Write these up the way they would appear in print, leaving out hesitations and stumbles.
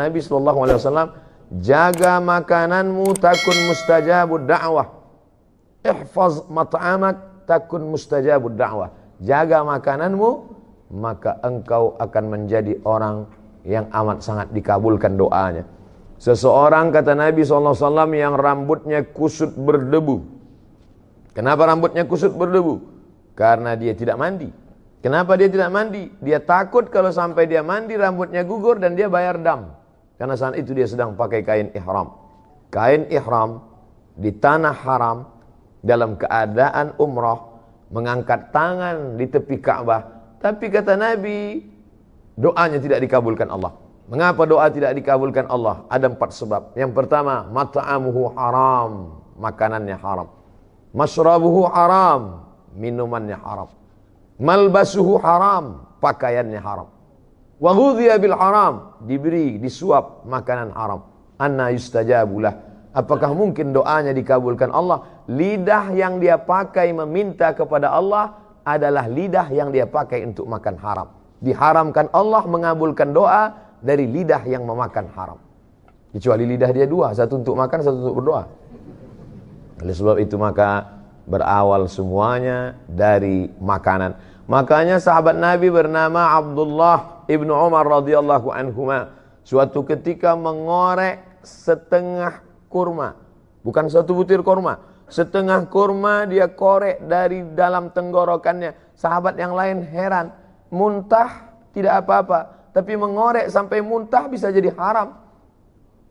Nabi SAW, jaga makananmu takun mustajabud da'wah. Ihfaz mat'amak takun mustajabud da'wah. Jaga makananmu, maka engkau akan menjadi orang yang amat sangat dikabulkan doanya. Seseorang, kata Nabi SAW, yang rambutnya kusut berdebu. Kenapa rambutnya kusut berdebu? Karena dia tidak mandi. Kenapa dia tidak mandi? Dia takut kalau sampai dia mandi rambutnya gugur dan dia bayar dam. Karena saat itu dia sedang pakai kain ihram. Kain ihram di tanah haram dalam keadaan umrah, mengangkat tangan di tepi Ka'bah. Tapi kata Nabi, doanya tidak dikabulkan Allah. Mengapa doa tidak dikabulkan Allah? Ada 4 sebab. Yang pertama, mat'amuhu haram, makanannya haram. Mashrabuhu haram, minumannya haram. Malbasuhu haram, pakaiannya haram. Wa ghudhiya bil haram, diberi, disuap makanan haram. Anna yustajabulah. Apakah mungkin doanya dikabulkan Allah? Lidah yang dia pakai meminta kepada Allah adalah lidah yang dia pakai untuk makan haram. Diharamkan Allah mengabulkan doa dari lidah yang memakan haram. Kecuali lidah dia 2, satu untuk makan, satu untuk berdoa. Oleh sebab itu maka berawal semuanya dari makanan. Makanya sahabat Nabi bernama Abdullah ibnu Umar radhiyallahu anhuma suatu ketika mengorek setengah kurma, bukan satu butir kurma, setengah kurma dia korek dari dalam tenggorokannya. Sahabat yang lain heran, muntah tidak apa-apa, tapi mengorek sampai muntah bisa jadi haram,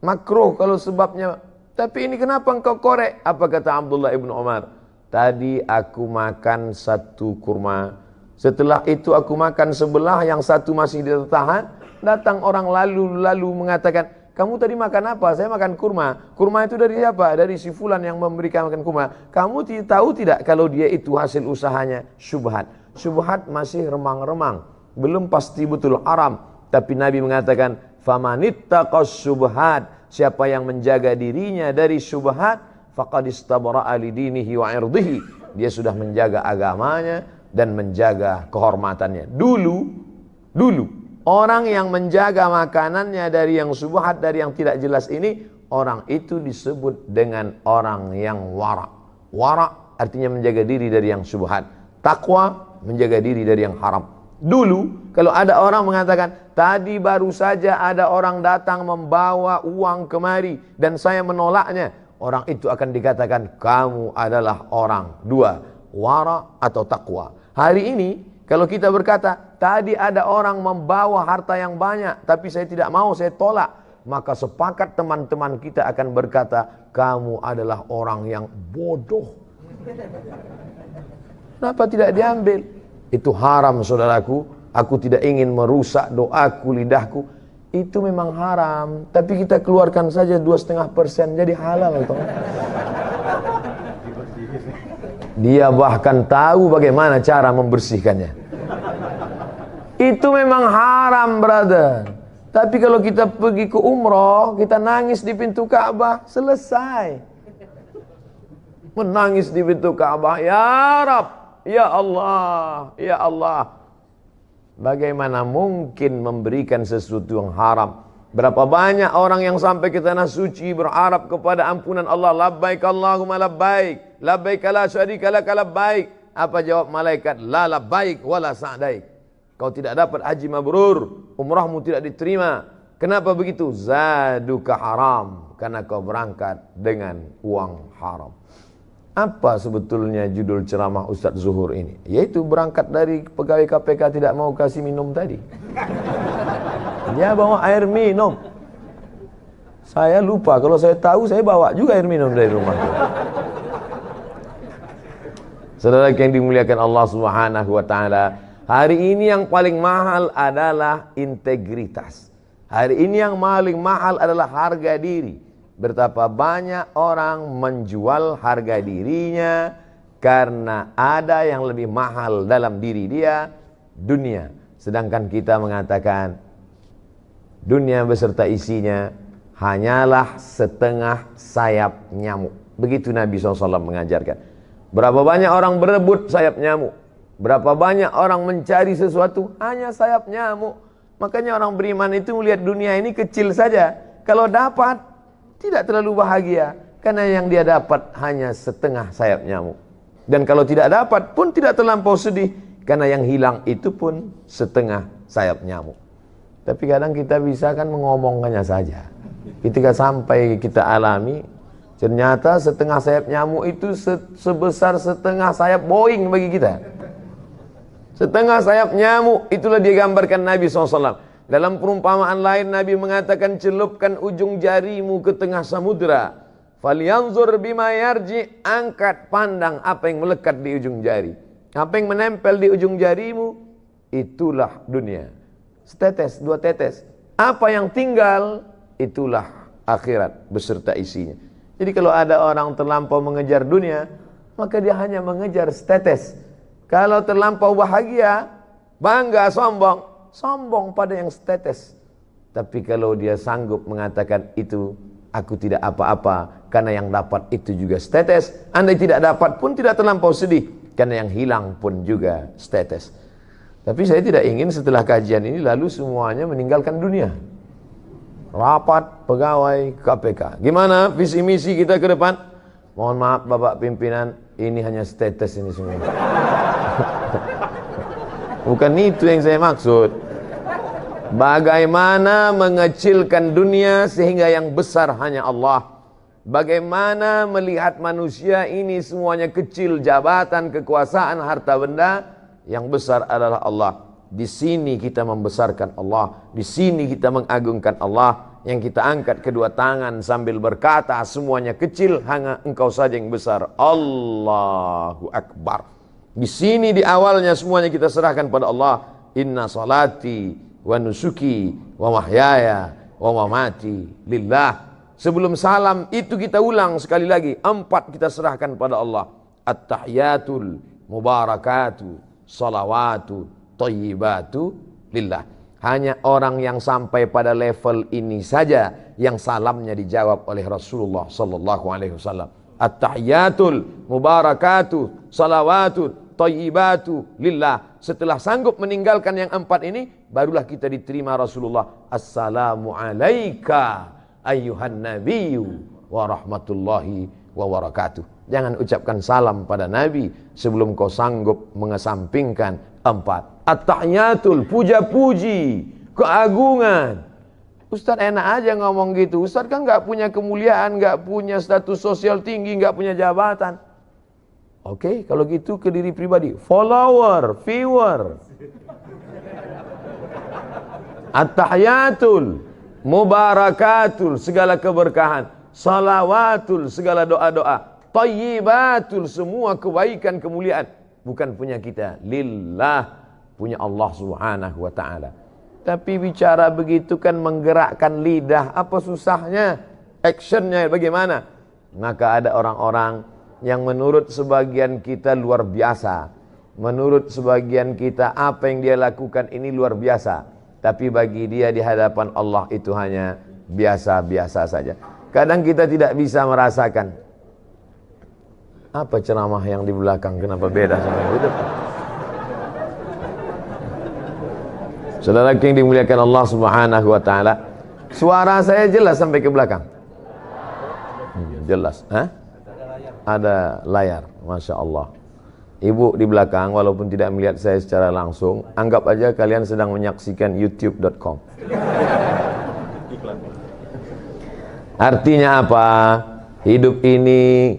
makruh kalau sebabnya. Tapi ini kenapa engkau korek? Apa kata Abdullah ibnu Umar? Tadi aku makan satu kurma, setelah itu aku makan sebelah, yang satu masih tertahan. Datang orang lalu mengatakan, kamu tadi makan apa? Saya makan kurma. Kurma itu dari siapa? Dari si fulan yang memberikan makan kurma. Kamu tahu tidak kalau dia itu hasil usahanya syubhat? Syubhat masih remang-remang, belum pasti betul haram. Tapi Nabi mengatakan, famanittaqas syubhat, siapa yang menjaga dirinya dari syubhat, faqad istabara'a lidinihi wa irdihi, dia sudah menjaga agamanya dan menjaga kehormatannya. Dulu orang yang menjaga makanannya dari yang syubhat, dari yang tidak jelas ini, orang itu disebut dengan orang yang wara'. Wara' artinya menjaga diri dari yang syubhat. Takwa menjaga diri dari yang haram. Dulu kalau ada orang mengatakan, tadi baru saja ada orang datang membawa uang kemari dan saya menolaknya, orang itu akan dikatakan kamu adalah orang 2, wara atau takwa. Hari ini kalau kita berkata, tadi ada orang membawa harta yang banyak tapi saya tidak mau, saya tolak, maka sepakat teman-teman kita akan berkata, kamu adalah orang yang bodoh. Kenapa tidak diambil? Itu haram, saudaraku. Aku tidak ingin merusak doaku, lidahku. Itu memang haram, tapi kita keluarkan saja 2,5% jadi halal toh. Dia bahkan tahu bagaimana cara membersihkannya. Itu memang haram, brother. Tapi kalau kita pergi ke umroh, kita nangis di pintu Ka'bah, selesai. Menangis di pintu Ka'bah, ya Rab, ya Allah, ya Allah. Bagaimana mungkin memberikan sesuatu yang haram? Berapa banyak orang yang sampai ke tanah suci berharap kepada ampunan Allah, labbaik Allahumma labbaik, labbaik la syarika lak labbaik. Apa jawab malaikat? La labbaik wala sa'daik. Kau tidak dapat haji mabrur, umrahmu tidak diterima. Kenapa begitu? Zaduka haram, karena kau berangkat dengan uang haram. Apa sebetulnya judul ceramah Ustadz Zuhur ini? Yaitu berangkat dari pegawai KPK tidak mau kasih minum tadi. Dia bawa air minum. Saya lupa, kalau saya tahu saya bawa juga air minum dari rumah. Saudara yang dimuliakan Allah Subhanahu wa taala, hari ini yang paling mahal adalah integritas. Hari ini yang paling mahal adalah harga diri. Betapa banyak orang menjual harga dirinya karena ada yang lebih mahal dalam diri dia, dunia. Sedangkan kita mengatakan dunia beserta isinya hanyalah setengah sayap nyamuk. Begitu Nabi SAW mengajarkan. Berapa banyak orang berebut sayap nyamuk, berapa banyak orang mencari sesuatu hanya sayap nyamuk. Makanya orang beriman itu melihat dunia ini kecil saja. Kalau dapat, tidak terlalu bahagia. Karena yang dia dapat hanya setengah sayap nyamuk. Dan kalau tidak dapat pun tidak terlampau sedih. Karena yang hilang itu pun setengah sayap nyamuk. Tapi kadang kita bisa kan mengomongkannya saja. Ketika sampai kita alami, ternyata setengah sayap nyamuk itu sebesar setengah sayap Boeing bagi kita. Setengah sayap nyamuk, itulah dia gambarkan Nabi SAW. Dalam perumpamaan lain Nabi mengatakan, celupkan ujung jarimu ke tengah samudera. Falyanzur bima yarji, angkat pandang apa yang melekat di ujung jari. Apa yang menempel di ujung jarimu, itulah dunia. Setetes, dua tetes. Apa yang tinggal, itulah akhirat beserta isinya. Jadi kalau ada orang terlampau mengejar dunia, maka dia hanya mengejar setetes. Kalau terlampau bahagia, bangga, sombong pada yang setetes. Tapi kalau dia sanggup mengatakan itu, aku tidak apa-apa, karena yang dapat itu juga setetes. Andai tidak dapat pun tidak terlampau sedih, karena yang hilang pun juga setetes. Tapi saya tidak ingin setelah kajian ini lalu semuanya meninggalkan dunia. Rapat pegawai KPK. Gimana visi misi kita ke depan? Mohon maaf Bapak pimpinan, ini hanya status ini semua. Bukan itu yang saya maksud. Bagaimana mengecilkan dunia sehingga yang besar hanya Allah. Bagaimana melihat manusia ini semuanya kecil, jabatan, kekuasaan, harta benda. Yang besar adalah Allah. Di sini kita membesarkan Allah. Di sini kita mengagungkan Allah. Yang kita angkat kedua tangan sambil berkata, semuanya kecil, hanya Engkau saja yang besar. Allahu Akbar. Di sini di awalnya semuanya kita serahkan pada Allah. Inna salati wa nusuki wa mahyaya wa mamati lillah. Sebelum salam itu kita ulang sekali lagi. 4 kita serahkan pada Allah. At-tahiyatul mubarakatu salawatu thayyibatu lillah. Hanya orang yang sampai pada level ini saja yang salamnya dijawab oleh Rasulullah sallallahu alaihi wasallam. At-tahiyatul mubarakatu salawatu thayyibatu lillah. Setelah sanggup meninggalkan yang 4 ini, barulah kita diterima Rasulullah. Assalamu alayka ayyuhan nabiyyu wa rahmatullahi wa barakatuh. Jangan ucapkan salam pada Nabi sebelum kau sanggup mengesampingkan 4. At-tahiyatul, puja-puji, keagungan. Ustaz enak aja ngomong gitu. Ustaz kan gak punya kemuliaan, gak punya status sosial tinggi, gak punya jabatan. Oke, kalau gitu ke diri pribadi. Follower, viewer. At-tahiyatul, mubarakatul, segala keberkahan. Salawatul, segala doa-doa. Thayyibatul, semua kebaikan kemuliaan bukan punya kita, lillah, punya Allah Subhanahu wa taala. Tapi bicara begitu kan menggerakkan lidah, apa susahnya? Actionnya bagaimana? Maka ada orang-orang yang menurut sebagian kita luar biasa. Menurut sebagian kita apa yang dia lakukan ini luar biasa. Tapi bagi dia di hadapan Allah itu hanya biasa-biasa saja. Kadang kita tidak bisa merasakan. Apa ceramah yang di belakang? Kenapa beda sama yang di depan? Saudara yang dimuliakan Allah Subhanahu wa taala, suara saya jelas sampai ke belakang? Jelas, Hah? Ada layar, Masya Allah. Ibu di belakang walaupun tidak melihat saya secara langsung, anggap aja kalian sedang menyaksikan youtube.com. Artinya apa? Hidup ini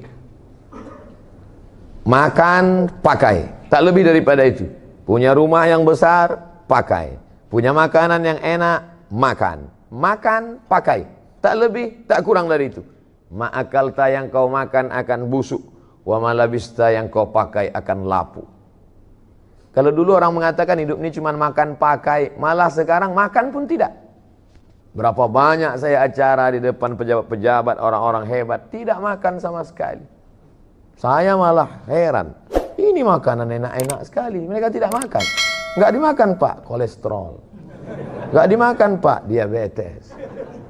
makan, pakai, tak lebih daripada itu. Punya rumah yang besar, pakai. Punya makanan yang enak, makan. Makan, pakai, tak lebih, tak kurang dari itu. Ma'akalta, yang kau makan akan busuk. Wa malabista, yang kau pakai akan lapuk. Kalau dulu orang mengatakan hidup ini cuma makan, pakai, malah sekarang makan pun tidak. Berapa banyak saya acara di depan pejabat-pejabat, orang-orang hebat, tidak makan sama sekali. Saya malah heran, ini makanan enak-enak sekali, mereka tidak makan. Nggak dimakan Pak, kolesterol. Nggak dimakan Pak, diabetes.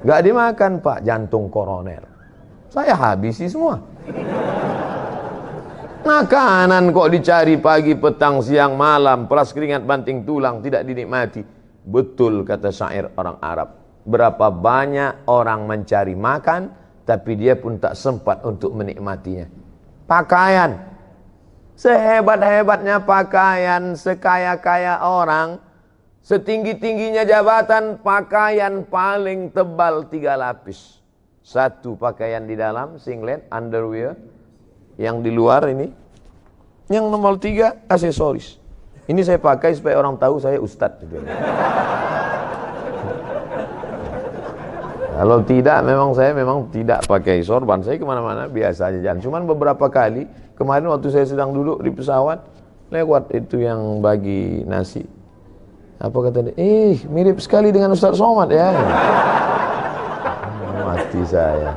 Nggak dimakan Pak, jantung koroner. Saya habisi semua. Makanan kok dicari pagi, petang, siang, malam, peras keringat, banting tulang, tidak dinikmati. Betul kata syair orang Arab. Berapa banyak orang mencari makan, tapi dia pun tak sempat untuk menikmatinya. Pakaian, sehebat-hebatnya pakaian, sekaya-kaya orang, setinggi-tingginya jabatan, pakaian paling tebal 3 lapis. Satu pakaian di dalam, singlet, underwear. Yang di luar ini. Yang nomor 3, aksesoris. Ini saya pakai supaya orang tahu saya ustadz. Kalau tidak, saya memang tidak pakai sorban. Saya kemana-mana biasa aja jalan. Cuman beberapa kali, kemarin waktu saya sedang duduk di pesawat, lewat itu yang bagi nasi. Apa kata dia? Mirip sekali dengan Ustaz Somad ya. Mati saya.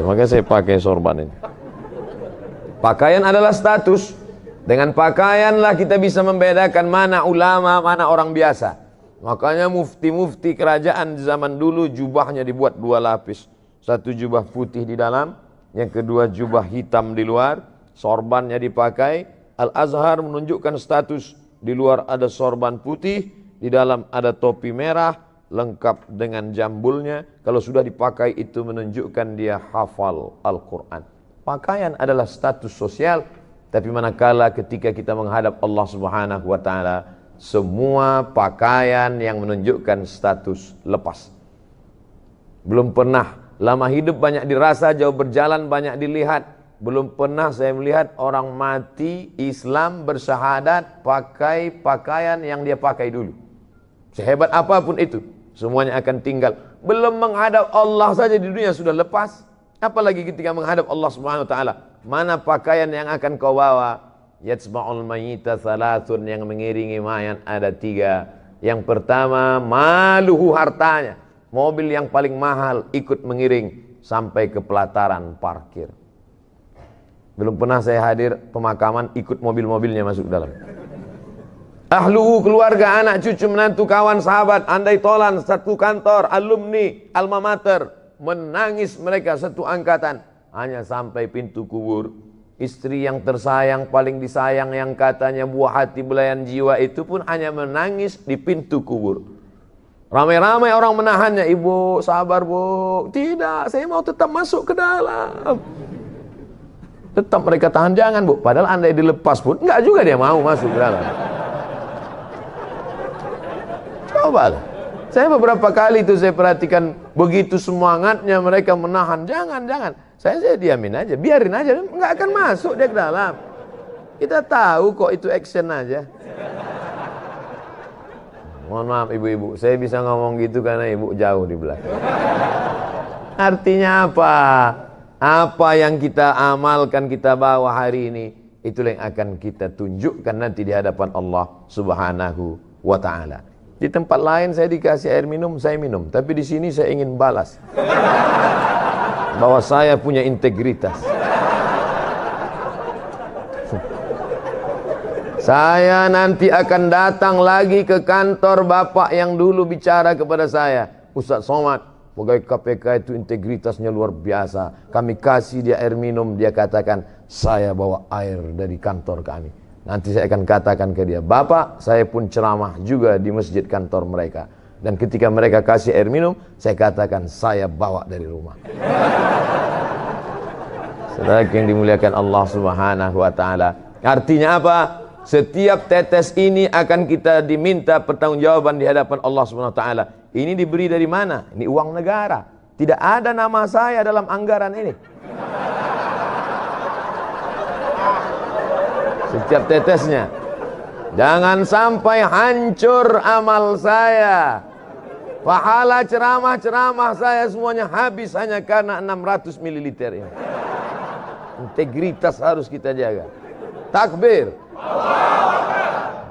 Makanya saya pakai sorban ini. Pakaian adalah status. Dengan pakaianlah kita bisa membedakan mana ulama, mana orang biasa. Makanya mufti-mufti kerajaan di zaman dulu jubahnya dibuat 2 lapis. Satu jubah putih di dalam, yang kedua jubah hitam di luar. Sorbannya dipakai. Al-Azhar menunjukkan status. Di luar ada sorban putih, di dalam ada topi merah, lengkap dengan jambulnya. Kalau sudah dipakai itu menunjukkan dia hafal Al-Quran. Pakaian adalah status sosial. Tapi manakala ketika kita menghadap Allah Subhanahu wa ta'ala, semua pakaian yang menunjukkan status lepas. Belum pernah, lama hidup banyak dirasa, jauh berjalan banyak dilihat. Belum pernah saya melihat orang mati Islam bersyahadat pakai pakaian yang dia pakai dulu. Sehebat apapun itu, semuanya akan tinggal. Belum menghadap Allah saja di dunia sudah lepas, apalagi ketika menghadap Allah Subhanahu wa ta'ala. Mana pakaian yang akan kau bawa? Yatsma'ul mayyita thalathun, yang mengiringi mayat ada 3. Yang pertama, maluhu, hartanya. Mobil yang paling mahal ikut mengiring sampai ke pelataran parkir. Belum pernah saya hadir pemakaman ikut mobil-mobilnya masuk dalam. Ahluhu, keluarga, anak, cucu, menantu, kawan, sahabat, andai tolan, satu kantor, alumni, alma mater. Menangis mereka satu angkatan. Hanya sampai pintu kubur. Istri yang tersayang, paling disayang, yang katanya buah hati belayan jiwa, itu pun hanya menangis di pintu kubur. Ramai-ramai orang menahannya. Ibu sabar bu. Tidak, saya mau tetap masuk ke dalam. Tetap mereka tahan, jangan bu. Padahal andai dilepas pun enggak juga dia mau masuk ke dalam. Cobalah. Saya beberapa kali itu saya perhatikan, begitu semangatnya mereka menahan. Jangan. Saya diamin aja, biarin aja, nggak akan masuk dia ke dalam. Kita tahu kok itu action aja. Mohon maaf ibu-ibu, saya bisa ngomong gitu karena ibu jauh di belakang. Artinya apa? Apa yang kita amalkan, kita bawa hari ini, itulah yang akan kita tunjukkan nanti di hadapan Allah Subhanahu wa ta'ala. Di tempat lain saya dikasih air minum, saya minum. Tapi di sini saya ingin balas bahwa saya punya integritas. Saya nanti akan datang lagi ke kantor bapak yang dulu bicara kepada saya. Ustaz Somad, pegawai KPK itu integritasnya luar biasa. Kami kasih dia air minum, dia katakan, saya bawa air dari kantor kami. Nanti saya akan katakan ke dia, Bapak, saya pun ceramah juga di masjid kantor mereka. Dan ketika mereka kasih air minum, saya katakan, saya bawa dari rumah. Saudara yang dimuliakan Allah Subhanahu wa ta'ala. Artinya apa? Setiap tetes ini akan kita diminta pertanggungjawaban di hadapan Allah Subhanahu wa ta'ala. Ini diberi dari mana? Ini uang negara. Tidak ada nama saya dalam anggaran ini. Setiap tetesnya. Jangan sampai hancur amal saya. Pahala ceramah-ceramah saya semuanya habis hanya karena 600 ml ini. Integritas harus kita jaga. Takbir.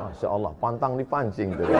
Masya Allah, pantang dipancing tuh.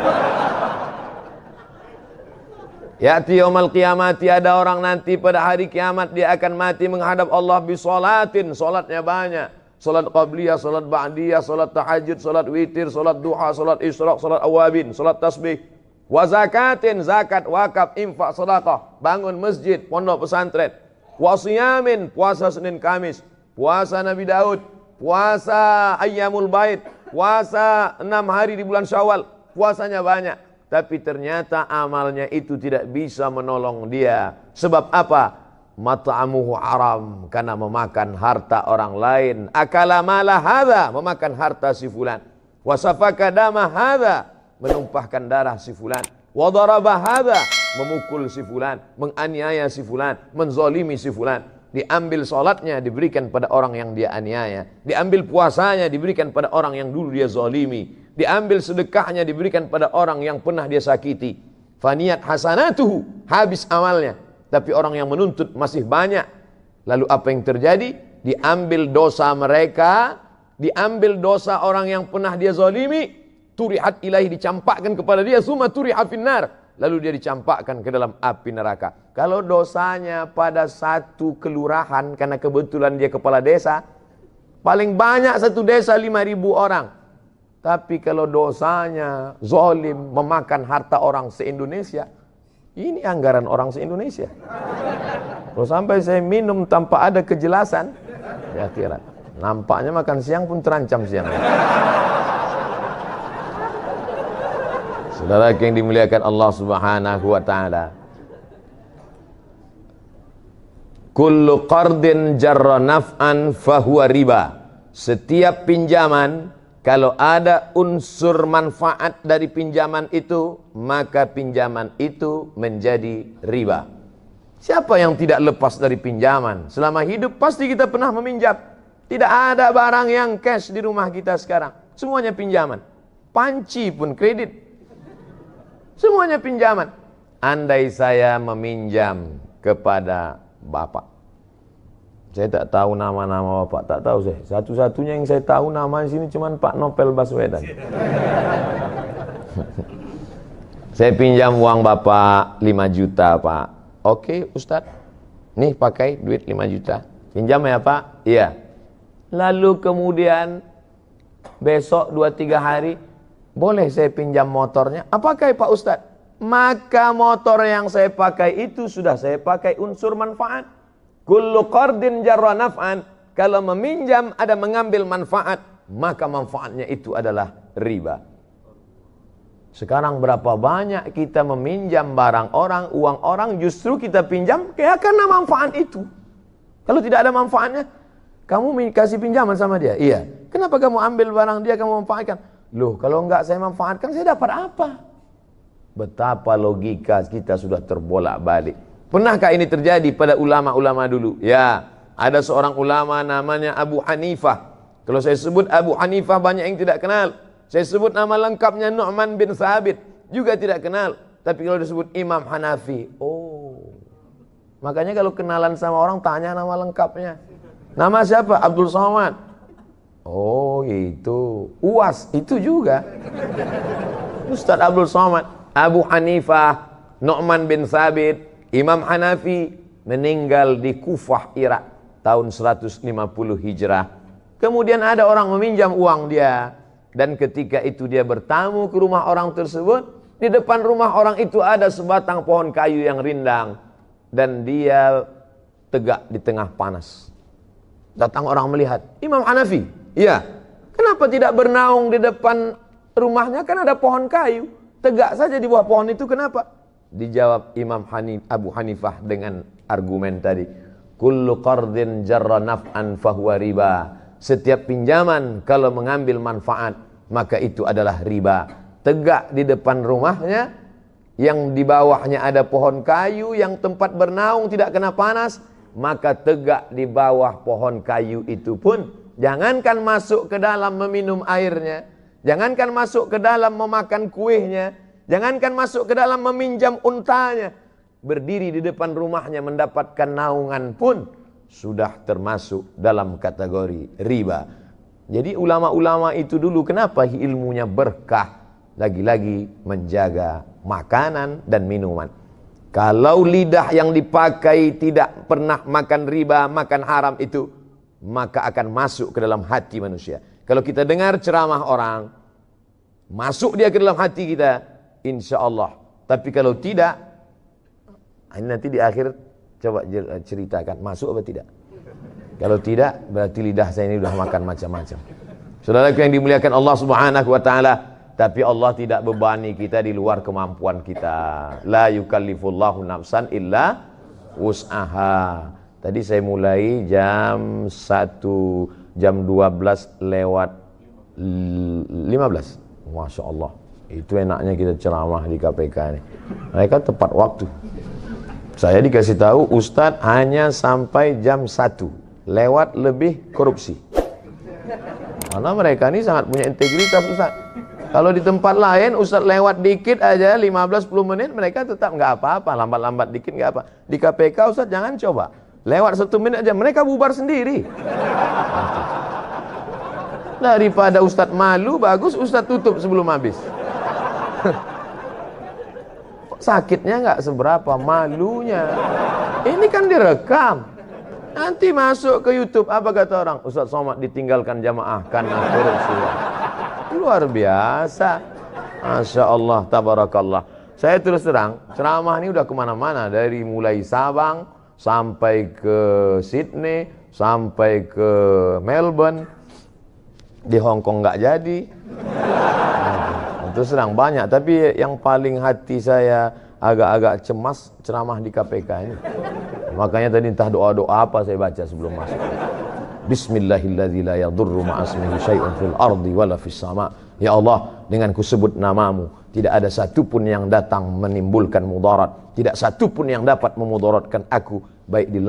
Ya'ti yaumal qiyamati, ada orang nanti pada hari kiamat dia akan mati menghadap Allah bisolatin, solatnya banyak. Salat qabliyah, salat ba'diyah, salat tahajud, salat witir, salat duha, salat isyraq, salat awabin, salat tasbih. Wa zakatin, zakat, wakaf, infak, sedekah, bangun masjid, pondok pesantren. Wa siyamin, puasa Senin Kamis, puasa Nabi Daud, puasa Ayyamul Bait, puasa 6 hari di bulan Syawal, puasanya banyak. tapi ternyata amalnya itu tidak bisa menolong dia. Sebab apa? Mat'amuhu haram, karena memakan harta orang lain. Akala mala hadza, memakan harta si fulan. Wasafaka dama hadza, menumpahkan darah si fulan. Wa daraba hadza, memukul si fulan, menganiaya si fulan, menzalimi si fulan. Diambil salatnya diberikan pada orang yang dia aniaya, diambil puasanya diberikan pada orang yang dulu dia zalimi, diambil sedekahnya diberikan pada orang yang pernah dia sakiti. Faniyat hasanatuhu, habis amalnya, tapi orang yang menuntut masih banyak. Lalu apa yang terjadi? Diambil dosa mereka, diambil dosa orang yang pernah dia zalimi, turihat ilahi, dicampakkan kepada dia, summa turiha finnar, lalu dia dicampakkan ke dalam api neraka. Kalau dosanya pada satu kelurahan, karena kebetulan dia kepala desa, paling banyak satu desa 5.000 orang. Tapi kalau dosanya zalim, memakan harta orang se-Indonesia, ini anggaran orang se-Indonesia. Kalau sampai saya minum tanpa ada kejelasan, ya kira nampaknya makan siang pun terancam siang. Saudara yang dimuliakan Allah Subhanahu wa taala, kullu qardin jarra naf'an fahuwa riba. Setiap pinjaman kalau ada unsur manfaat dari pinjaman itu, maka pinjaman itu menjadi riba. Siapa yang tidak lepas dari pinjaman? Selama hidup pasti kita pernah meminjam. Tidak ada barang yang cash di rumah kita sekarang, semuanya pinjaman. Panci pun kredit, semuanya pinjaman. Andai saya meminjam kepada Bapak, saya tak tahu nama-nama Bapak, tak tahu saya. Satu-satunya yang saya tahu nama di sini cuma Pak Novel Baswedan. Saya pinjam uang Bapak 5 juta, Pak. Oke, Ustadz. Nih pakai duit 5 juta. Pinjam ya, Pak? Iya. Lalu kemudian besok 2-3 hari, boleh saya pinjam motornya? Apakah Pak Ustadz? Maka motor yang saya pakai itu sudah saya pakai unsur manfaat. Kullu qardin jarra naf'an, kalau meminjam ada mengambil manfaat, maka manfaatnya itu adalah riba. Sekarang berapa banyak kita meminjam barang orang, uang orang, justru kita pinjam karena manfaat itu. Kalau tidak ada manfaatnya, kamu kasih pinjaman sama dia. Iya. Kenapa kamu ambil barang dia, kamu manfaatkan? Loh, kalau enggak saya manfaatkan, saya dapat apa? Betapa logika kita sudah terbolak-balik. Pernahkah ini terjadi pada ulama-ulama dulu? Ya, ada seorang ulama namanya Abu Hanifah. Kalau saya sebut Abu Hanifah, banyak yang tidak kenal. Saya sebut nama lengkapnya Nu'man bin Thabit, juga tidak kenal. Tapi kalau disebut Imam Hanafi, oh. Makanya kalau kenalan sama orang, tanya nama lengkapnya. Nama siapa? Abdul Somad. Oh, itu. UAS, itu juga. Ustaz Abdul Somad. Abu Hanifah, Nu'man bin Thabit, Imam Hanafi meninggal di Kufah, Irak tahun 150 Hijrah. Kemudian ada orang meminjam uang dia, dan ketika itu dia bertamu ke rumah orang tersebut. Di depan rumah orang itu ada sebatang pohon kayu yang rindang, dan dia tegak di tengah panas. Datang orang melihat, Imam Hanafi, iya, kenapa tidak bernaung di depan rumahnya? Kan ada pohon kayu, tegak saja di bawah pohon itu, kenapa? Dijawab Abu Hanifah dengan argumen tadi, kullu qardin jarra naf'an fahuwa riba. Setiap pinjaman kalau mengambil manfaat, maka itu adalah riba. Tegak di depan rumahnya, yang di bawahnya ada pohon kayu, yang tempat bernaung tidak kena panas, maka tegak di bawah pohon kayu itu pun, jangankan masuk ke dalam meminum airnya, jangankan masuk ke dalam memakan kuihnya, jangankan masuk ke dalam meminjam untanya, berdiri di depan rumahnya mendapatkan naungan pun sudah termasuk dalam kategori riba. Jadi ulama-ulama itu dulu kenapa ilmunya berkah? Lagi-lagi menjaga makanan dan minuman. Kalau lidah yang dipakai tidak pernah makan riba, makan haram itu, maka akan masuk ke dalam hati manusia. Kalau kita dengar ceramah orang, masuk dia ke dalam hati kita, insya Allah. Tapi kalau tidak, ini nanti di akhir coba ceritakan masuk atau tidak. Kalau tidak, berarti lidah saya ini sudah makan macam-macam. Saudara yang dimuliakan Allah Subhanahu wa taala, Tapi Allah tidak bebani kita di luar kemampuan kita. La yukallifullahu nafsan illa wus'aha. Tadi saya mulai jam 1, jam 12 lewat 15. Masya Allah. Itu enaknya kita ceramah di KPK ini. Mereka tepat waktu. Saya dikasih tahu Ustadz hanya sampai jam 1. Lewat lebih korupsi. Karena mereka ini sangat punya integritas Ustadz. Kalau di tempat lain Ustadz lewat dikit aja 15-10 menit mereka tetap nggak apa-apa, lambat-lambat dikit nggak apa. Di KPK Ustadz jangan coba. Lewat 1 menit aja mereka bubar sendiri. Daripada Ustadz malu, bagus Ustadz tutup sebelum habis. Sakitnya nggak seberapa, malunya. Ini kan direkam. Nanti masuk ke YouTube, apa kata orang? Ustadz Somad ditinggalkan jamaah karena korupsi. Luar biasa. Masya Allah, tabarakallah. Saya terus terang, ceramah ini udah kemana-mana. Dari mulai Sabang, sampai ke Sydney, sampai ke Melbourne. Di Hong Kong nggak jadi. Terus terang banyak. Tapi yang paling hati saya agak-agak cemas ceramah di KPK ini. Makanya tadi entah doa-doa apa saya baca sebelum masuk. Bismillahilladzi la yadurru ma'asmihi syai'un fil ardi wala fis sama'. Ya Allah, dengan kusebut namamu, tidak ada satupun yang datang menimbulkan mudarat, tidak satupun yang dapat memudaratkan aku, baik di